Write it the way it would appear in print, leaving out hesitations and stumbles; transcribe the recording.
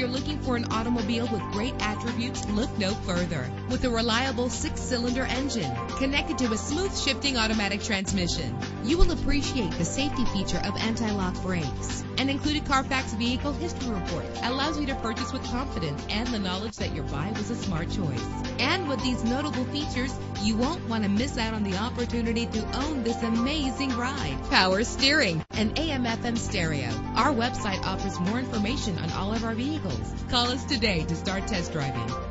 you're looking for an automobile with great attributes, look no further. With a reliable 6-cylinder engine connected to a smooth shifting automatic transmission, you will appreciate the safety feature of anti-lock brakes. An included Carfax Vehicle History Report allows you to purchase with confidence and the knowledge that your buy was a smart choice. And with these notable features, you won't want to miss out on the opportunity to own this amazing ride. Power steering and AM/FM stereo. Our website offers more information on all of our vehicles. Call us today to start test driving.